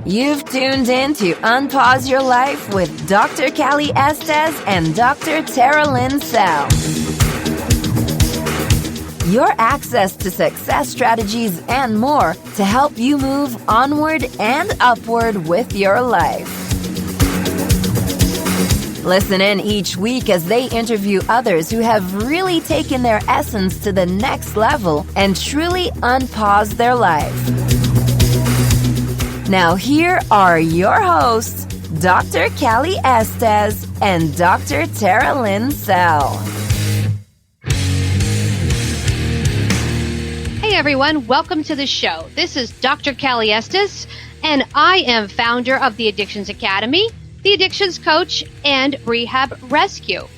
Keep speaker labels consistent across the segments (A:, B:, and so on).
A: You've tuned in to Unpause Your Life with Dr. Callie Estes and Dr. Tara Lynn Sell. Your access to success strategies and more to help you move onward and upward with your life. Listen in each week as they interview others who have really taken their essence to the next level and truly unpaused their life. Now here are your hosts, Dr. Callie Estes and Dr. Tara Lynn Sell.
B: Hey everyone, welcome to the show. This is Dr. Callie Estes, and I am founder of the Addictions Academy, the Addictions Coach, and Rehab Rescue.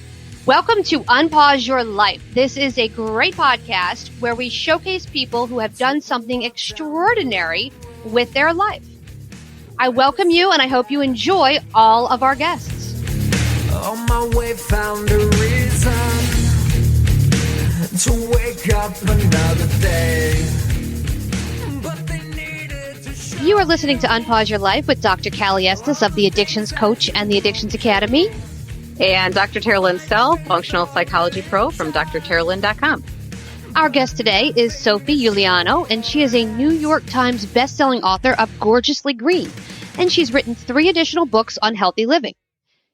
B: Welcome to Unpause Your Life. This is a great podcast where we showcase people who have done something extraordinary with their life. I welcome you, and I hope you enjoy all of our guests.
C: On my way, found a reason to wake up another day. But they needed to
B: You are listening to Unpause Your Life with Dr. Callie Estes of the Addictions Coach and the Addictions Academy.
D: And Dr. Tara Lynn Sell, Functional Psychology Pro from drtaralyn.com.
B: Our guest today is Sophie Uliano, and she is a New York Times bestselling author of Gorgeously Green, and she's written 3 additional books on healthy living.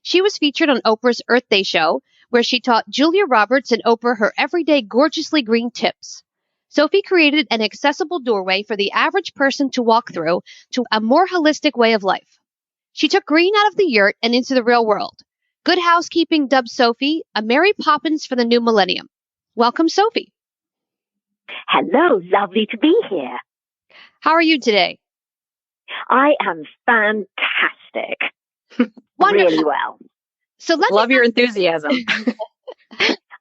B: She was featured on Oprah's Earth Day show, where she taught Julia Roberts and Oprah her everyday Gorgeously Green tips. Sophie created an accessible doorway for the average person to walk through to a more holistic way of life. She took green out of the yurt and into the real world. Good Housekeeping dubbed Sophie a Mary Poppins for the new millennium. Welcome, Sophie.
E: Hello, lovely to be here.
B: How are you today?
E: I am fantastic.
B: Wonderful.
E: Really well.
B: So let's
D: Love your enthusiasm.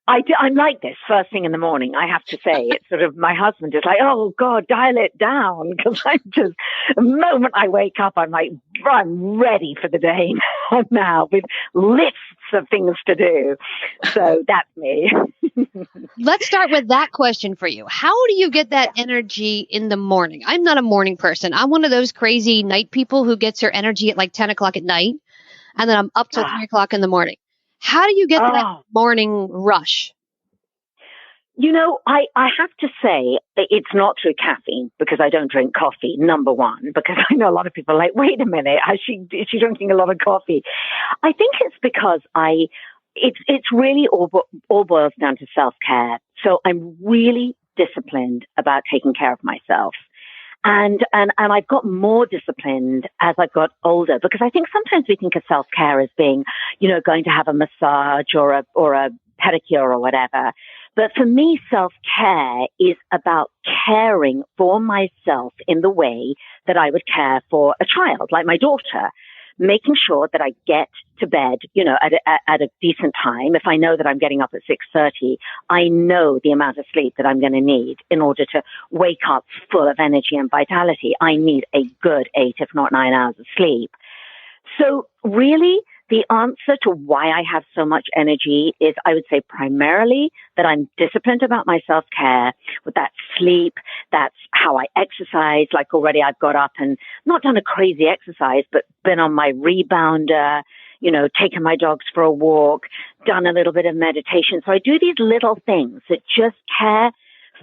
E: I'm like this first thing in the morning, I have to say. It's sort of, my husband is like, oh God, dial it down. Because the moment I wake up, I'm like, I'm ready for the day now with lists of things to do. So that's me.
B: Let's start with that question for you. How do you get that energy in the morning? I'm not a morning person. I'm one of those crazy night people who gets her energy at like 10 o'clock at night, and then I'm up till 3 o'clock in the morning. How do you get that morning rush?
E: You know, I have to say it's not through caffeine, because I don't drink coffee, number one, because I know a lot of people are like, wait a minute, is she drinking a lot of coffee? I think it's because it's really all boils down to self-care. So I'm really disciplined about taking care of myself. And I've got more disciplined as I've got older, because I think sometimes we think of self-care as being, going to have a massage or a pedicure or whatever. But for me, self-care is about caring for myself in the way that I would care for a child, like my daughter. Making sure that I get to bed, at a decent time. If I know that I'm getting up at 6:30, I know the amount of sleep that I'm going to need in order to wake up full of energy and vitality. I need a good 8, if not 9 hours of sleep. So really, the answer to why I have so much energy is, I would say, primarily that I'm disciplined about my self-care with that sleep. That's how I exercise. Like already I've got up and not done a crazy exercise, but been on my rebounder, taken my dogs for a walk, done a little bit of meditation. So I do these little things that just care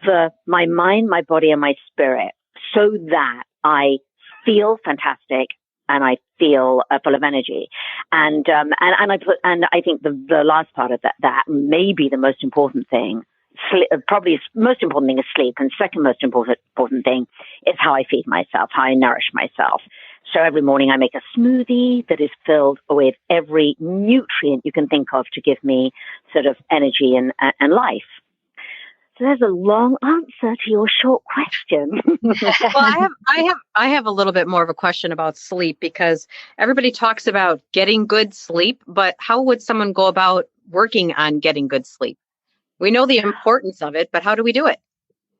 E: for my mind, my body, and my spirit, so that I feel fantastic and I feel full of energy. And I think the last part of that may be the most important thing. Probably the most important thing is sleep, and second most important thing is how I feed myself, how I nourish myself. So every morning I make a smoothie that is filled with every nutrient you can think of to give me sort of energy and life. So there's a long answer to your short question.
D: Well, I have a little bit more of a question about sleep, because everybody talks about getting good sleep, but how would someone go about working on getting good sleep? We know the importance of it, but how do we do it?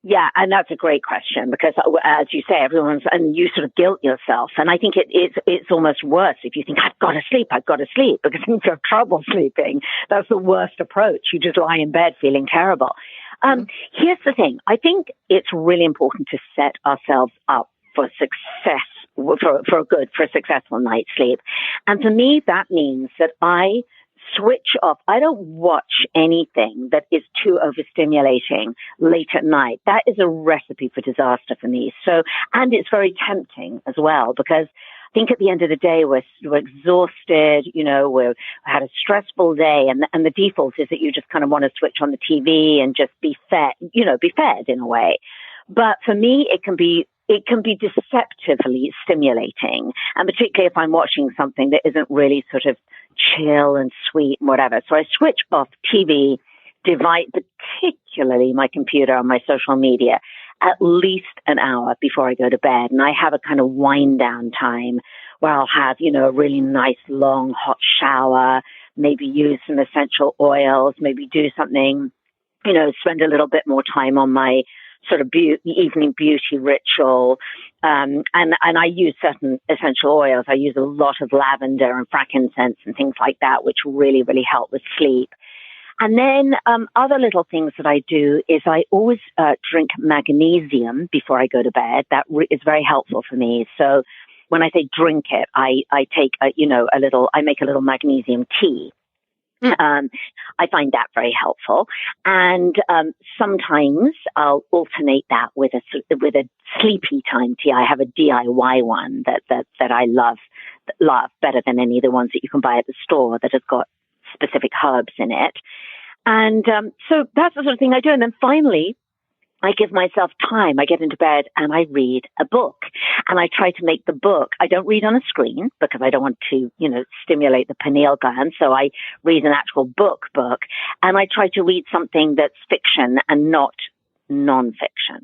E: Yeah, and that's a great question, because as you say, and you sort of guilt yourself. And I think it's almost worse if you think, I've got to sleep, because if you have trouble sleeping, that's the worst approach. You just lie in bed feeling terrible. Here's the thing. I think it's really important to set ourselves up for success for a successful night's sleep. And for me, that means that I switch off. I don't watch anything that is too overstimulating late at night. That is a recipe for disaster for me. So, and it's very tempting as well, because I think at the end of the day, we're exhausted, we've had a stressful day, and the default is that you just kind of want to switch on the TV and just be fed in a way. But for me, it can be deceptively stimulating, and particularly if I'm watching something that isn't really sort of chill and sweet and whatever. So I switch off TV, particularly my computer and my social media, at least an hour before I go to bed. And I have a kind of wind down time where I'll have, a really nice long hot shower, maybe use some essential oils, maybe do something, spend a little bit more time on my sort of evening beauty ritual. And I use certain essential oils. I use a lot of lavender and frankincense and things like that, which really, really help with sleep. And then other little things that I do is I always drink magnesium before I go to bed. That is very helpful for me. So when I say drink it, I take I make a little magnesium tea. I find that very helpful. And sometimes I'll alternate that with a sleepy time tea. I have a DIY one that I love better than any of the ones that you can buy at the store that has got specific herbs in it. And so that's the sort of thing I do. And then finally, I give myself time. I get into bed and I read a book, and I try to make the book. I don't read on a screen because I don't want to, stimulate the pineal gland. So I read an actual book, and I try to read something that's fiction and not nonfiction,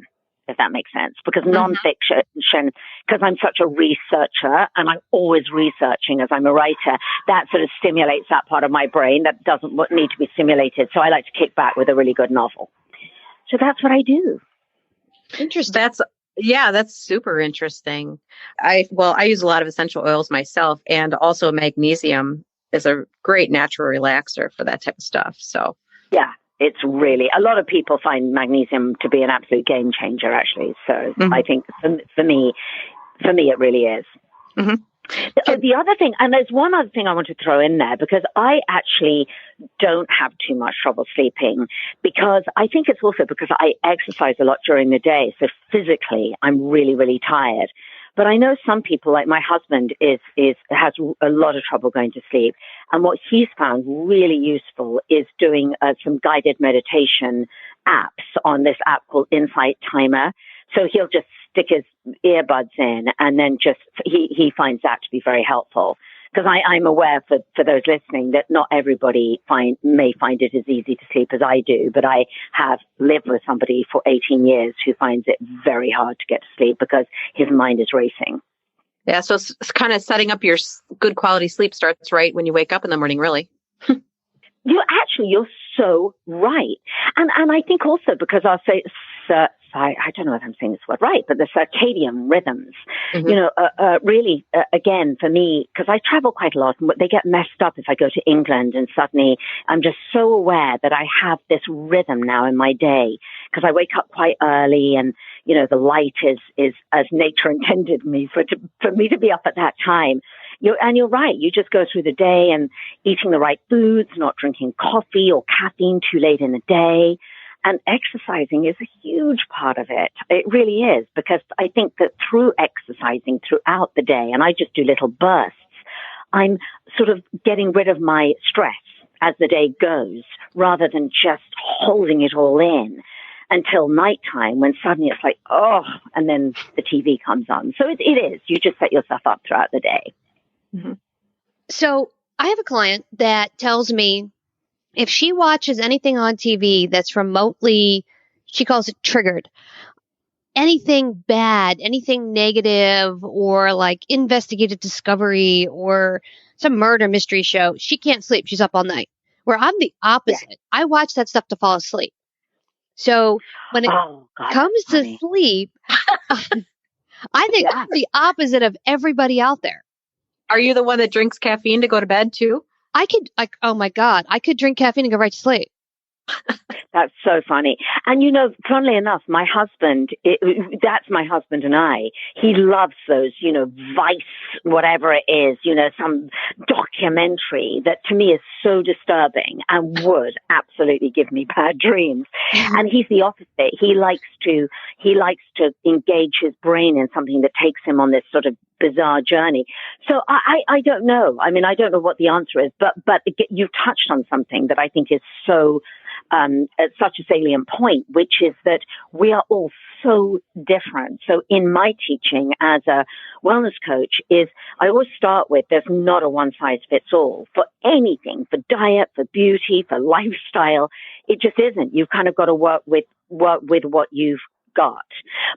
E: if that makes sense. Because nonfiction, because I'm such a researcher and I'm always researching as I'm a writer, that sort of stimulates that part of my brain that doesn't need to be stimulated. So I like to kick back with a really good novel. So that's what I do.
B: Interesting.
D: That's super interesting. I use a lot of essential oils myself, and also magnesium is a great natural relaxer for that type of stuff. So
E: yeah, it's really, a lot of people find magnesium to be an absolute game changer, actually. So I think for me, it really is.
D: Mm-hmm.
E: The other thing, and there's one other thing I want to throw in there, because I actually don't have too much trouble sleeping, because I think it's also because I exercise a lot during the day. So physically, I'm really, really tired. But I know some people, like my husband, has a lot of trouble going to sleep. And what he's found really useful is doing some guided meditation apps on this app called Insight Timer. So he'll just stick his earbuds in, and then he finds that to be very helpful. Because I'm aware for those listening that not everybody may find it as easy to sleep as I do, but I have lived with somebody for 18 years who finds it very hard to get to sleep because his mind is racing.
D: Yeah, so it's kind of setting up your good quality sleep starts right when you wake up in the morning, really.
E: You're so right. And I think also because I'll say, I don't know if I'm saying this word right, but the circadian rhythms, really, again, for me, because I travel quite a lot, and they get messed up if I go to England, and suddenly I'm just so aware that I have this rhythm now in my day, because I wake up quite early, and, the light is as nature intended me for me to be up at that time. You're right. You just go through the day and eating the right foods, not drinking coffee or caffeine too late in the day. And exercising is a huge part of it. It really is, because I think that through exercising throughout the day, and I just do little bursts, I'm sort of getting rid of my stress as the day goes, rather than just holding it all in until nighttime, when suddenly it's like, oh, and then the TV comes on. So it is. You just set yourself up throughout the day.
D: Mm-hmm.
B: So I have a client that tells me if she watches anything on TV that's remotely, she calls it triggered, anything bad, anything negative, or like investigative discovery or some murder mystery show, she can't sleep. She's up all night. Where I'm the opposite. Yeah. I watch that stuff to fall asleep. So when it comes to sleep, I think I'm the opposite of everybody out there.
D: Are you the one that drinks caffeine to go to bed too?
B: Oh my God, I could drink caffeine and go right to sleep.
E: That's so funny. And, funnily enough, my husband, that's my husband and I. He loves those, Vice, whatever it is, some documentary that to me is so disturbing and would absolutely give me bad dreams. And he's the opposite. He likes to engage his brain in something that takes him on this sort of bizarre journey. So I don't know. I mean, I don't know what the answer is, but you've touched on something that I think is so such a salient point, which is that we are all so different. So in my teaching as a wellness coach is I always start with there's not a one size fits all for anything, for diet, for beauty, for lifestyle. It just isn't. You've kind of got to work with what you've got.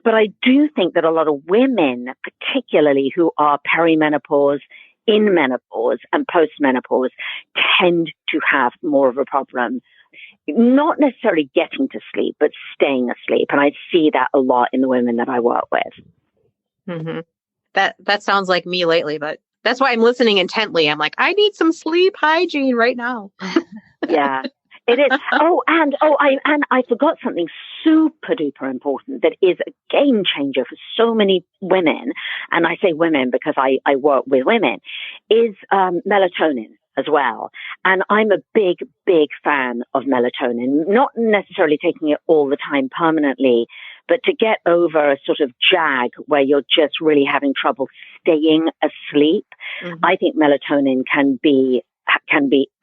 E: But I do think that a lot of women, particularly who are perimenopause, in menopause and postmenopause, tend to have more of a problem. Not necessarily getting to sleep, but staying asleep. And I see that a lot in the women that I work with.
D: Mm-hmm. That sounds like me lately, but that's why I'm listening intently. I'm like, I need some sleep hygiene right now.
E: Yeah, it is. I forgot something super duper important that is a game changer for so many women. And I say women because I work with women, is melatonin as well. And I'm a big, big fan of melatonin, not necessarily taking it all the time permanently, but to get over a sort of jag where you're just really having trouble staying asleep. Mm-hmm. I think melatonin can be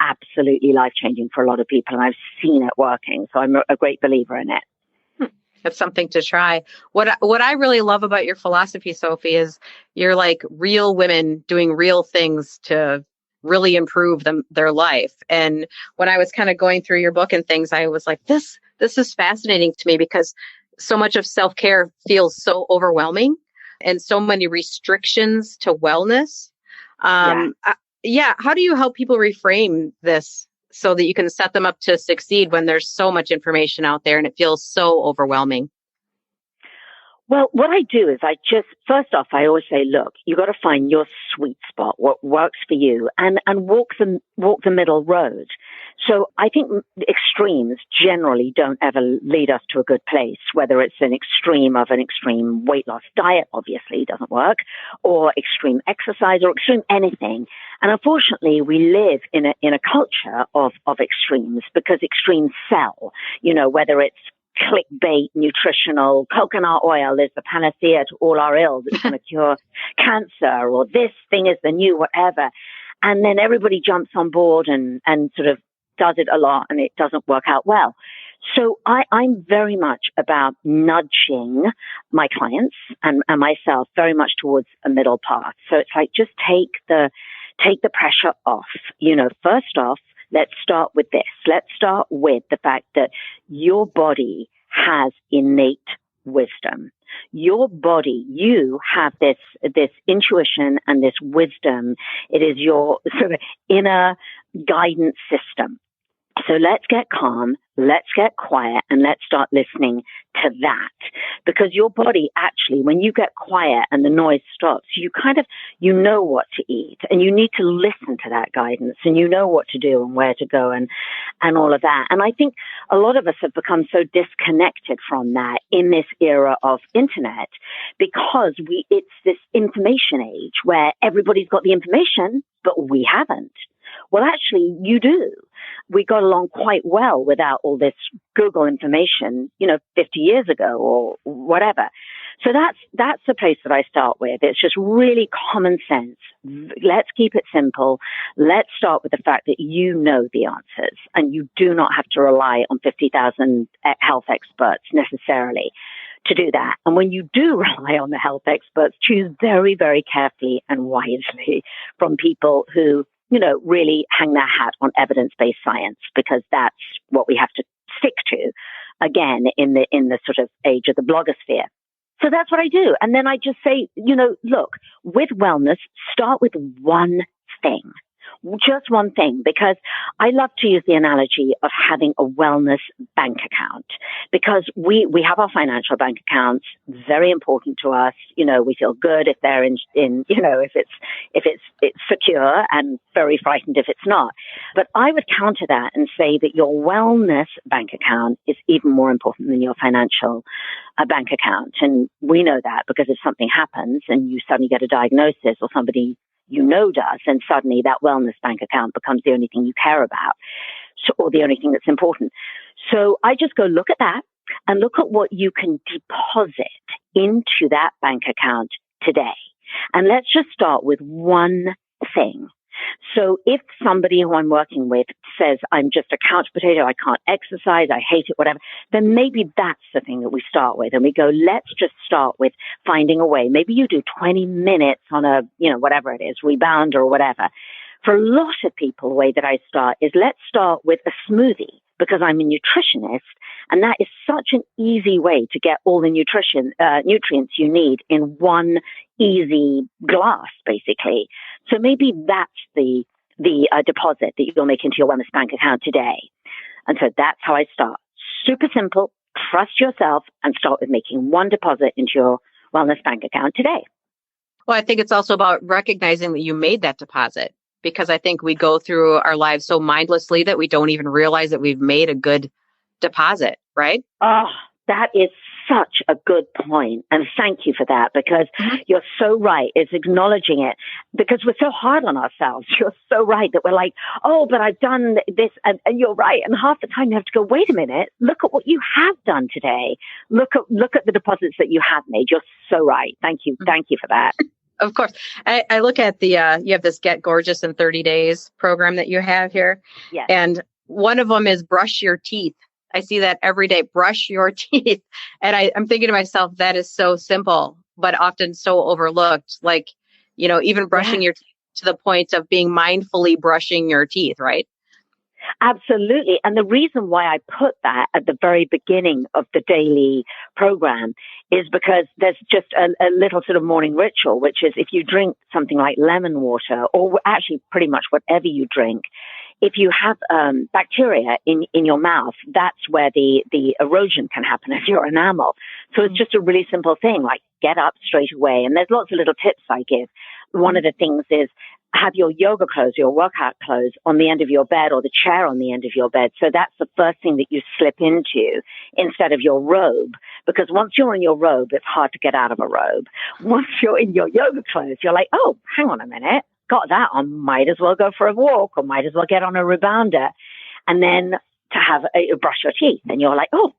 E: absolutely life-changing for a lot of people. And I've seen it working. So I'm a great believer in it.
D: That's something to try. What I really love about your philosophy, Sophie, is you're like real women doing real things to really improve their life. And when I was kind of going through your book and things, I was like, this is fascinating to me because so much of self-care feels so overwhelming and so many restrictions to wellness. How do you help people reframe this so that you can set them up to succeed when there's so much information out there and it feels so overwhelming?
E: Well, what I do is first off, I always say, look, you got to find your sweet spot, what works for you, and walk the middle road. So I think extremes generally don't ever lead us to a good place, whether it's an extreme weight loss diet, obviously doesn't work, or extreme exercise or extreme anything. And unfortunately, we live in a culture of extremes because extremes sell, whether it's clickbait, nutritional, coconut oil is the panacea to all our ills. It's going to cure cancer, or this thing is the new whatever. And then everybody jumps on board and sort of does it a lot, and it doesn't work out well. So I'm very much about nudging my clients and myself very much towards a middle path. So it's like, just take the pressure off. First off, let's start with this. Let's start with the fact that your body has innate wisdom. Your body, you have this intuition and this wisdom. It is your sort of inner guidance system. So let's get calm, let's get quiet, and let's start listening to that. Because your body actually, when you get quiet and the noise stops, you know what to eat, and you need to listen to that guidance, and you know what to do and where to go and all of that. And I think a lot of us have become so disconnected from that in this era of internet because it's this information age where everybody's got the information, but we haven't. Well, actually, you do. We got along quite well without all this Google information, 50 years ago or whatever. So that's the place that I start with. It's just really common sense. Let's keep it simple. Let's start with the fact that you know the answers and you do not have to rely on 50,000 health experts necessarily to do that. And when you do rely on the health experts, choose very, very carefully and wisely from people who really hang their hat on evidence-based science, because that's what we have to stick to, again, in the sort of age of the blogosphere. So that's what I do. And then I just say, look, with wellness, start with one thing. just one thing, because I love to use the analogy of having a wellness bank account, because we have our financial bank accounts, very important to us. You know, we feel good if they're in you know, if it's secure, and very frightened if it's not. But I would counter that and say that your wellness bank account is even more important than your financial bank account. And we know that because if something happens and you suddenly get a diagnosis, or somebody you know does, and suddenly that wellness bank account becomes the only thing you care about, or the only thing that's important. So I just go look at that and look at what you can deposit into that bank account today. And let's just start with one thing. So if somebody who I'm working with says, I'm just a couch potato, I can't exercise, I hate it, whatever, then maybe that's the thing that we start with. And we go, let's just start with finding a way. Maybe you do 20 minutes on a, you know, whatever it is, Rebound or whatever. For a lot of people, the way that I start is let's start with a smoothie, because I'm a nutritionist, and that is such an easy way to get all the nutrients you need in one easy glass, basically. So maybe that's the deposit that you'll make into your wellness bank account today. And so that's how I start. Super simple. Trust yourself and start with making one deposit into your wellness bank account today.
D: Well, I think it's also about recognizing that you made that deposit, because I think we go through our lives so mindlessly that we don't even realize that we've made a good deposit, right?
E: Oh, that is such a good point. And thank you for that, because you're so right. It's acknowledging it, because we're so hard on ourselves. You're so right that we're like, oh, but I've done this. And you're right. And half the time you have to go, wait a minute, look at what you have done today. Look at the deposits that you have made. You're so right. Thank you. Thank you for that.
D: Of course. I look at the, you have this Get Gorgeous in 30 Days program that you have here.
E: Yes.
D: And one of them is brush your teeth. I see that every day, brush your teeth. And I'm thinking to myself, that is so simple, but often so overlooked. Like, you know, even brushing your teeth to the point of being mindfully brushing your teeth, right?
E: Absolutely. And the reason why I put that at the very beginning of the daily program is because there's just a little sort of morning ritual, which is if you drink something like lemon water, or actually pretty much whatever you drink, if you have bacteria in your mouth, that's where the erosion can happen of your enamel. So it's just a really simple thing, like get up straight away. And there's lots of little tips I give. One of the things is have your yoga clothes, your workout clothes on the end of your bed, or the chair on the end of your bed. So that's the first thing that you slip into instead of your robe. Because once you're in your robe, it's hard to get out of a robe. Once you're in your yoga clothes, you're like, oh, hang on a minute. Got that on, might as well go for a walk, or might as well get on a rebounder. And then to have brush your teeth, and you're like, oh,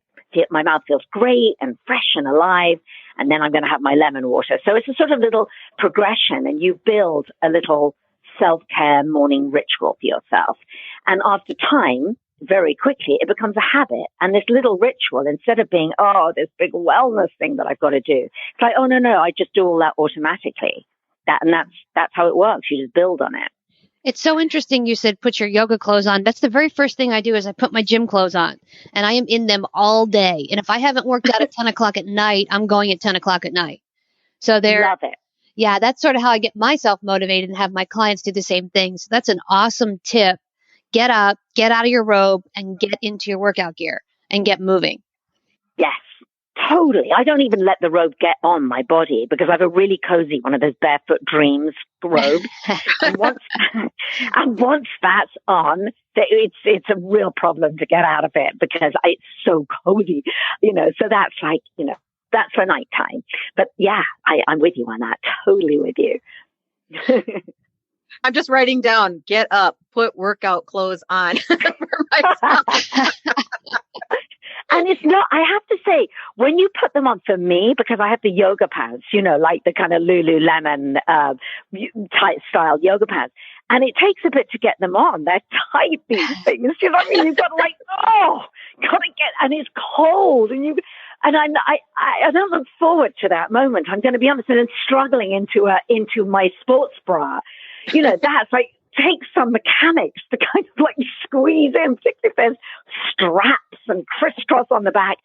E: my mouth feels great and fresh and alive. And then I'm going to have my lemon water. So it's a sort of little progression, and you build a little self-care morning ritual for yourself. And after time, very quickly, it becomes a habit. And this little ritual, instead of being, oh, this big wellness thing that I've got to do, it's like, oh, no, I just do all that automatically. That's how it works. You just build on it.
B: It's so interesting you said put your yoga clothes on. That's the very first thing I do is I put my gym clothes on, and I am in them all day. And if I haven't worked out at 10 o'clock at night, I'm going at 10 o'clock at night. So
E: Love it.
B: Yeah, that's sort of how I get myself motivated and have my clients do the same thing. So that's an awesome tip. Get up, get out of your robe, and get into your workout gear and get moving.
E: Yes. Totally. I don't even let the robe get on my body, because I have a really cozy one of those Barefoot Dreams robes. and once that's on, it's a real problem to get out of it, because it's so cozy, so that's like, that's for nighttime. But yeah, I'm with you on that. Totally with you.
D: I'm just writing down, get up, put workout clothes on for myself.
E: And it's not, I have to say, when you put them on, for me, because I have the yoga pants, like the kind of Lululemon tight style yoga pants, and it takes a bit to get them on. They're tight, these things. You know what I mean? You've got and it's cold, and I don't look forward to that moment. I'm going to be honest, and I'm struggling into my sports bra. That's like, takes some mechanics to kind of like squeeze in, particularly if there's straps and crisscross on the back.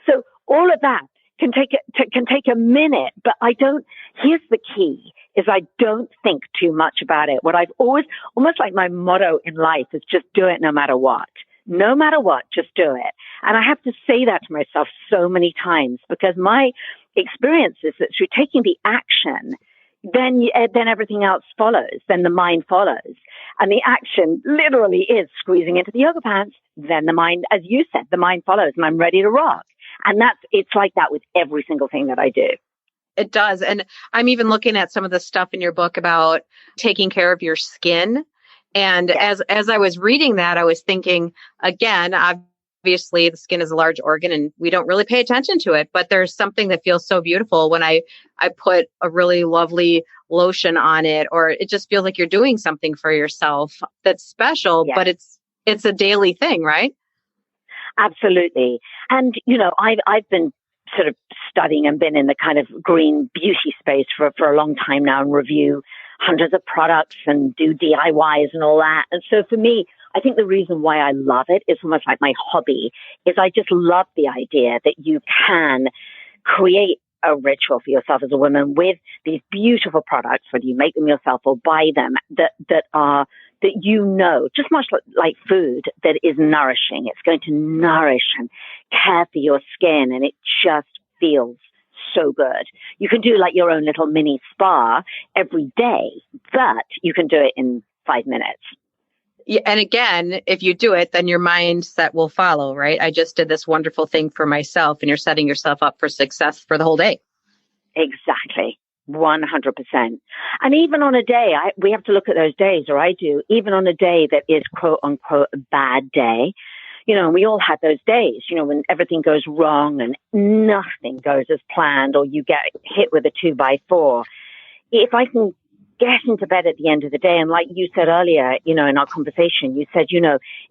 E: So all of that can take a minute, but here's the key is I don't think too much about it. What I've always, almost like my motto in life is just do it no matter what. No matter what, just do it. And I have to say that to myself so many times because my experience is that through taking the action, then everything else follows. Then the mind follows. And the action literally is squeezing into the yoga pants. Then the mind, as you said, the mind follows and I'm ready to rock. And it's like that with every single thing that I do.
D: It does. And I'm even looking at some of the stuff in your book about taking care of your skin. And as I was reading that, I was thinking, again, obviously the skin is a large organ and we don't really pay attention to it, but there's something that feels so beautiful when I put a really lovely lotion on it, or it just feels like you're doing something for yourself that's special, but it's a daily thing, right?
E: Absolutely. And, I've been sort of studying and been in the kind of green beauty space for a long time now and review hundreds of products and do DIYs and all that. And so for me, I think the reason why I love it is almost like my hobby is I just love the idea that you can create a ritual for yourself as a woman with these beautiful products, whether you make them yourself or buy them, that just much like food, that is nourishing. It's going to nourish and care for your skin, and it just feels so good. You can do like your own little mini spa every day, but you can do it in 5 minutes.
D: Yeah, and again, if you do it, then your mindset will follow, right? I just did this wonderful thing for myself, and you're setting yourself up for success for the whole day.
E: Exactly. 100%. And even on a day, we have to look at those days, or I do, even on a day that is quote unquote a bad day, and we all had those days, when everything goes wrong and nothing goes as planned, or you get hit with a 2x4. If I can get into bed at the end of the day, and like you said earlier, in our conversation, you said,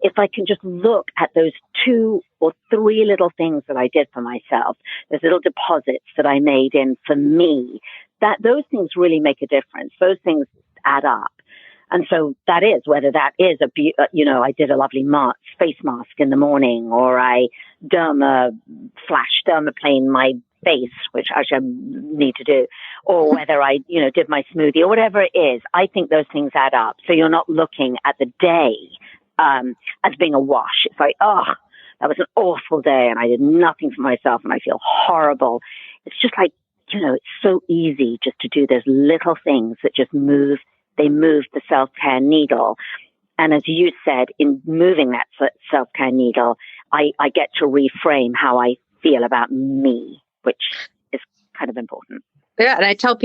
E: if I can just look at those 2 or 3 little things that I did for myself, those little deposits that I made in for me, that those things really make a difference. Those things add up. And so that is, whether that is I did a lovely face mask in the morning, or I flash dermaplane my face, which actually I need to do, or whether I, did my smoothie or whatever it is, I think those things add up. So you're not looking at the day, as being a wash. It's like, oh, that was an awful day and I did nothing for myself and I feel horrible. It's just like, it's so easy just to do those little things that just move the self-care needle. And as you said, in moving that self-care needle, I get to reframe how I feel about me, which is kind of important.
D: Yeah. And I tell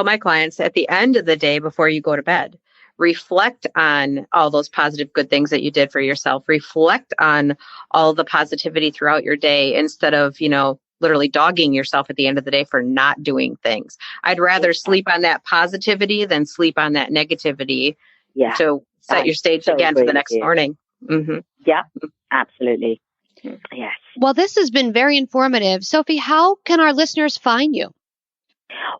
D: my clients at the end of the day before you go to bed, reflect on all those positive, good things that you did for yourself. Reflect on all the positivity throughout your day instead of, literally dogging yourself at the end of the day for not doing things. I'd rather sleep on that positivity than sleep on that negativity.
E: Yeah.
D: To set your stage again for the next morning. Mm-hmm.
E: Yeah, absolutely. Yes.
B: Well, this has been very informative. Sophie, how can our listeners find you?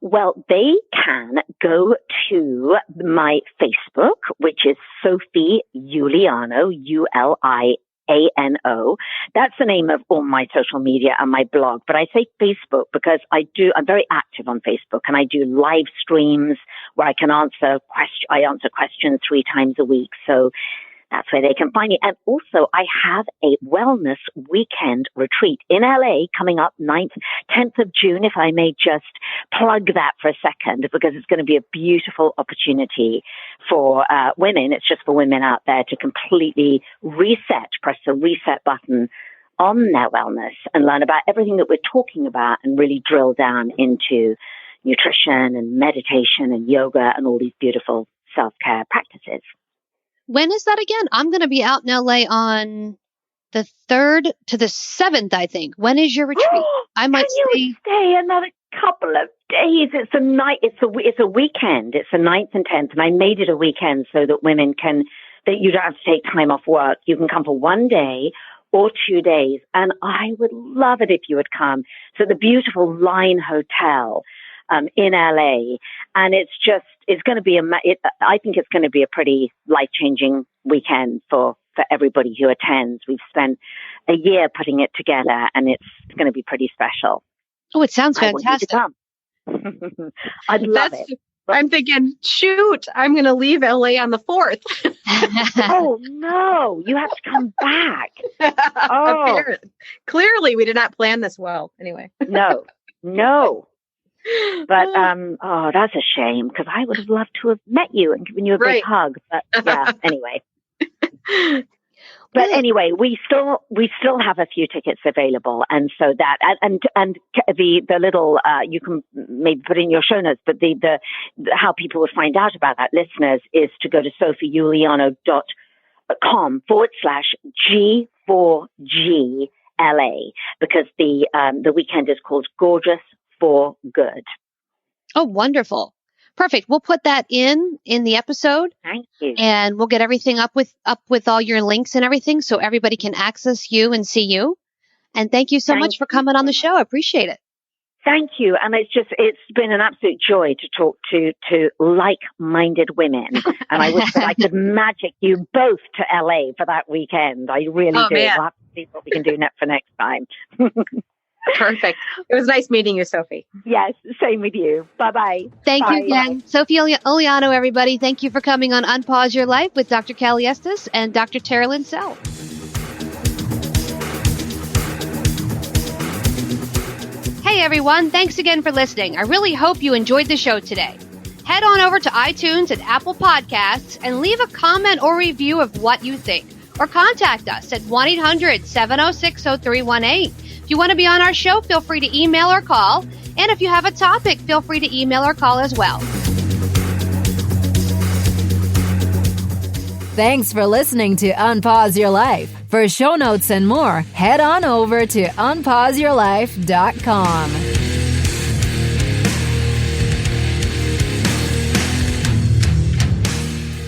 B: Well,
E: they can go to my Facebook, which is Sophie Uliano, Uliano. That's the name of all my social media and my blog. But I say Facebook because I'm very active on Facebook, and I do live streams where I can answer questions 3 times a week. So that's where they can find me. And also, I have a wellness weekend retreat in LA coming up 9th, 10th of June, if I may just plug that for a second, because it's going to be a beautiful opportunity for women. It's just for women out there to completely press the reset button on their wellness and learn about everything that we're talking about and really drill down into nutrition and meditation and yoga and all these beautiful self-care practices.
B: When is that again? I'm going to be out in LA on the 3rd to the 7th, I think. When is your retreat? I might
E: stay another couple of days. It's a night. It's a weekend. It's the 9th and 10th, and I made it a weekend so that women that you don't have to take time off work. You can come for 1 day or 2 days, and I would love it if you would come. So the beautiful Line Hotel in LA, and it's going to be I think it's going to be a pretty life-changing weekend for everybody who attends. We've spent a year putting it together, and it's going to be pretty special.
B: Oh, it sounds
E: I want you to
B: fantastic.
E: come. I'd love it.
D: I'm thinking, shoot, I'm going to leave LA on the 4th.
E: Oh, no, you have to come back. Oh.
D: Clearly, we did not plan this well. Anyway.
E: No. But, that's a shame because I would have loved to have met you and given you a big hug. But yeah, anyway. But anyway, we still have a few tickets available, and so that and the little you can maybe put in your show notes, but the how people would find out about that, listeners, is to go to sophieuliano.com/G4GLA because the weekend is called Gorgeous for Good.
B: Oh, wonderful. Perfect. We'll put that in the episode.
E: Thank you.
B: And we'll get everything up with all your links and everything so everybody can access you and see you. And thank you so much for coming on the show. I appreciate it.
E: Thank you. And it's been an absolute joy to talk to like-minded women. And I wish that I could magic you both to LA for that weekend. I really do.
D: Man.
E: We'll have to see what we can do for next time.
D: Perfect. It was nice meeting you, Sophie.
E: Yes, same with you. Bye-bye.
B: Thank
E: Bye.
B: you again. Sophie Uliano, everybody. Thank you for coming on Unpause Your Life with Dr. Callie Estes and Dr. Tara Linsell. Hey, everyone. Thanks again for listening. I really hope you enjoyed the show today. Head on over to iTunes and Apple Podcasts and leave a comment or review of what you think. Or contact us at 1-800-706-0318. If you want to be on our show, feel free to email or call. And if you have a topic, feel free to email or call as well.
A: Thanks for listening to Unpause Your Life. For show notes and more, head on over to unpauseyourlife.com.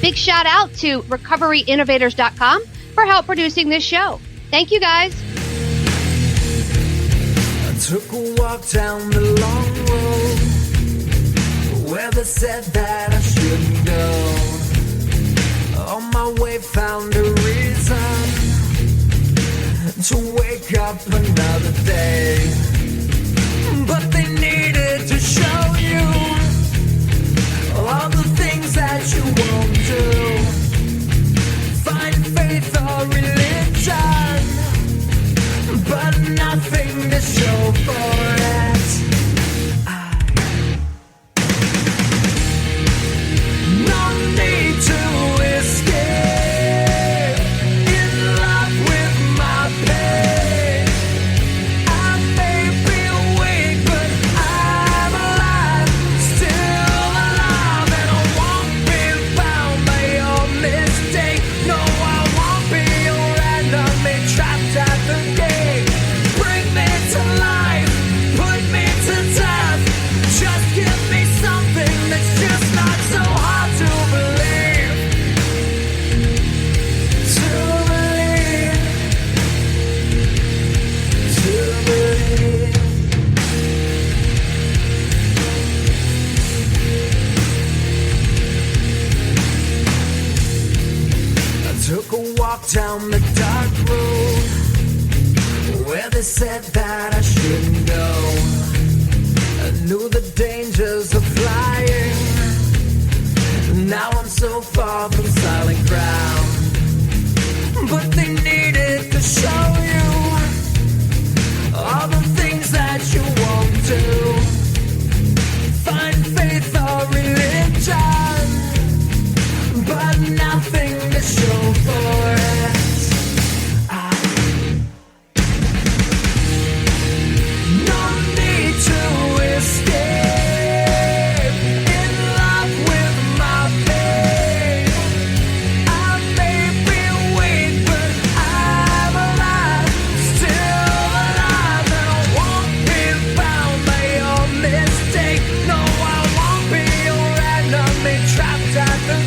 B: Big shout out to recoveryinnovators.com for help producing this show. Thank you, guys.
C: I took a walk down the long road where they said that I shouldn't go. On my way found a reason to wake up another day. But they needed to show you all the things that you won't do. Find faith or religion, but nothing to show for it. No need to escape, in love with my pain. I may be weak, but I'm alive, still alive, and I won't be bound by your mistake. No, I won't be your enemy, trapped at the gate. Bring me to life, put me to death. Just give me something that's just not so hard to believe. To believe. To believe. I took a walk down the dark road where they said that I shouldn't go. I knew the dangers of flying. Now I'm so far from solid ground. But they needed to show you all the things that you won't do. Find faith or religion, but nothing to show for it. No need to escape, in love with my pain. I may be weak, but I'm alive, still alive, and I won't be bound by your mistake. No, I won't be your enemy, trapped at the